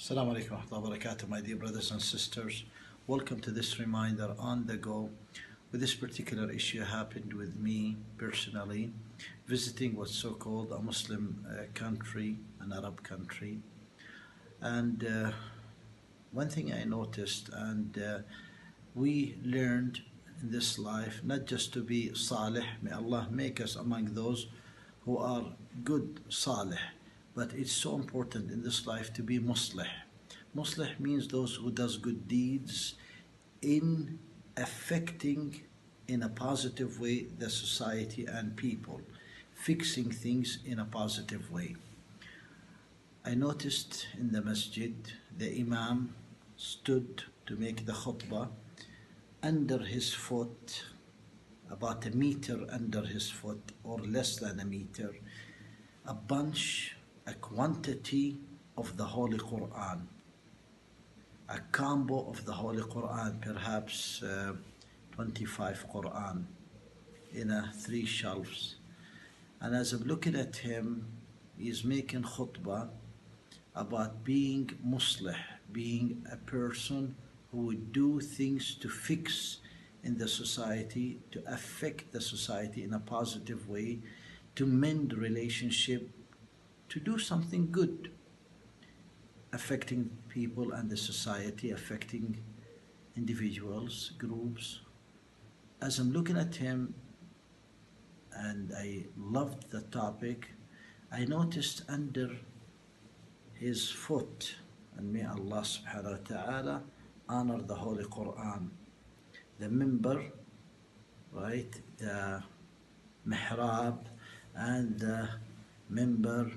Assalamu alaikum wa rahmatullahi wa barakatuh, my dear brothers and sisters. Welcome to this reminder on the go. With this particular issue happened with me personally, visiting what's so-called a Muslim country, an Arab country. And one thing I noticed, and we learned in this life, not just to be salih, may Allah make us among those who are good salih, but it's so important in this life to be muslih. Muslih means those who does good deeds in affecting in a positive way the society and people, fixing things in a positive way. I noticed in the masjid the imam stood to make the khutbah. Under his foot, about a meter under his foot or less than a meter, a quantity of the Holy Quran, a combo of the Holy Quran, perhaps 25 Quran in 3 shelves. And as I'm looking at him, he's making khutbah about being muslih, being a person who would do things to fix in the society, to affect the society in a positive way, to mend relationship, to do something good, affecting people and the society, affecting individuals, groups. As I'm looking at him, and I loved the topic, I noticed under his foot, and may Allah subhanahu wa ta'ala honor the Holy Quran, the minbar, right, the mihrab and the minbar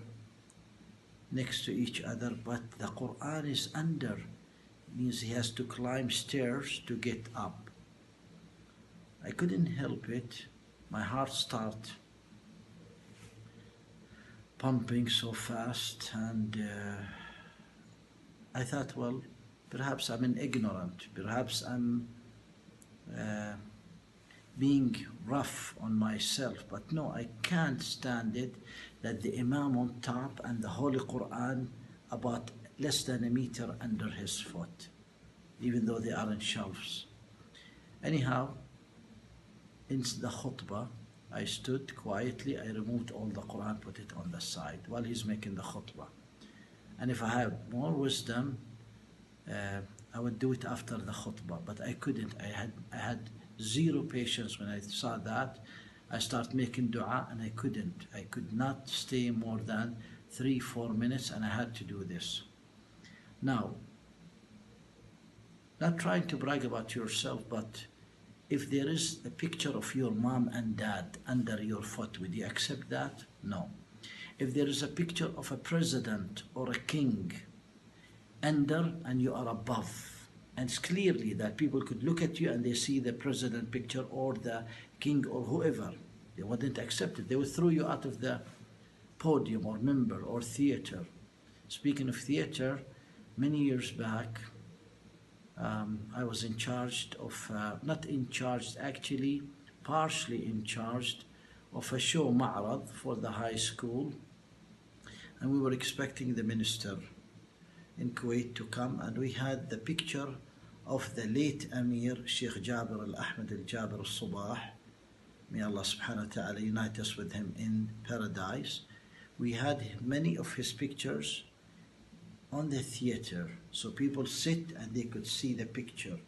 next to each other, but the Quran is under, means he has to climb stairs to get up. I couldn't help it, my heart started pumping so fast, and I thought, well, perhaps I'm ignorant, perhaps I'm being rough on myself, but no, I can't stand it that the Imam on top and the Holy Quran about less than a meter under his foot, even though they are in shelves. Anyhow, in the khutbah, I stood quietly, I removed all the Quran, put it on the side while he's making the khutbah. And if I had more wisdom, I would do it after the khutbah, but I couldn't. I had zero patience when I saw that. I started making dua and I couldn't. I could not stay more than 3-4 minutes, and I had to do this. Now, not trying to brag about yourself, but if there is a picture of your mom and dad under your foot, would you accept that? No. If there is a picture of a president or a king under and you are above, and it's clearly that people could look at you and they see the president picture or the king or whoever, they wouldn't accept it. They would throw you out of the podium or member or theater. Speaking of theater, many years back, I was in charge of, not in charge actually, partially in charge of a show, ma'rad, for the high school, and we were expecting the minister in Kuwait to come, and we had the picture of the late Amir Sheikh Jabir al-Ahmad al-Jabir al-Subah. May Allah subhanahu wa ta'ala unite us with him in paradise. We had many of his pictures on the theater, so people sit and they could see the picture.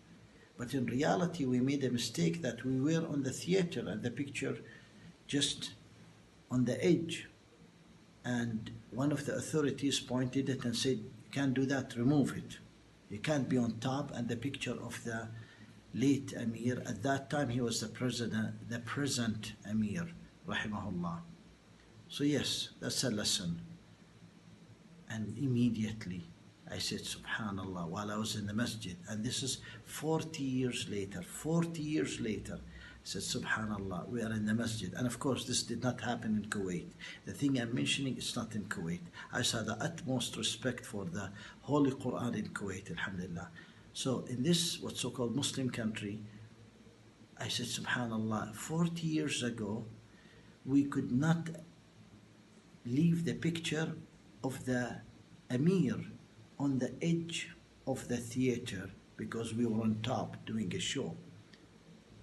But in reality, we made a mistake that we were on the theater and the picture just on the edge. And one of the authorities pointed it and said, "You can't do that, remove it. You can't be on top." And the picture of the late Amir, at that time he was the present Amir, rahimahullah. So yes, that's a lesson. And immediately I said, Subhanallah, while I was in the masjid, and this is 40 years later, I said, Subhanallah, we are in the masjid. And of course, this did not happen in Kuwait. The thing I'm mentioning is not in Kuwait. I saw the utmost respect for the Holy Quran in Kuwait, alhamdulillah. So in this, what's so-called Muslim country, I said, Subhanallah, 40 years ago, we could not leave the picture of the Amir on the edge of the theater because we were on top doing a show.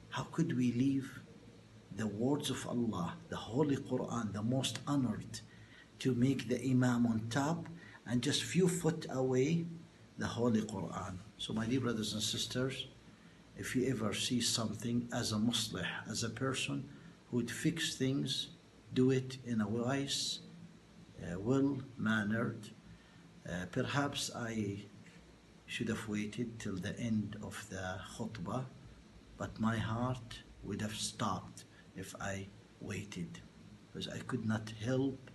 How could we leave the words of Allah, the Holy Quran, the most honored, to make the Imam on top and just few foot away the Holy Quran? So my dear brothers and sisters, if you ever see something as a muslih, as a person who would fix things, do it in a wise, well-mannered. Perhaps I should have waited till the end of the khutbah, but my heart would have stopped if I waited, because I could not help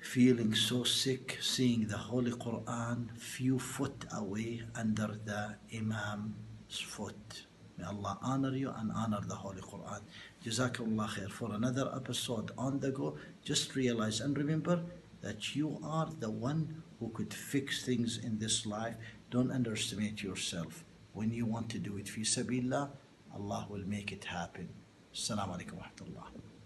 feeling so sick seeing the Holy Quran few foot away under the Imam's foot. May Allah honor you and honor the Holy Quran. Jazakallah khair. For another episode on the go, just realize and remember that you are the one who could fix things in this life. Don't underestimate yourself. When you want to do it fi sabilillah, Allah will make it happen. Assalamu alaikum wa rahmatullah.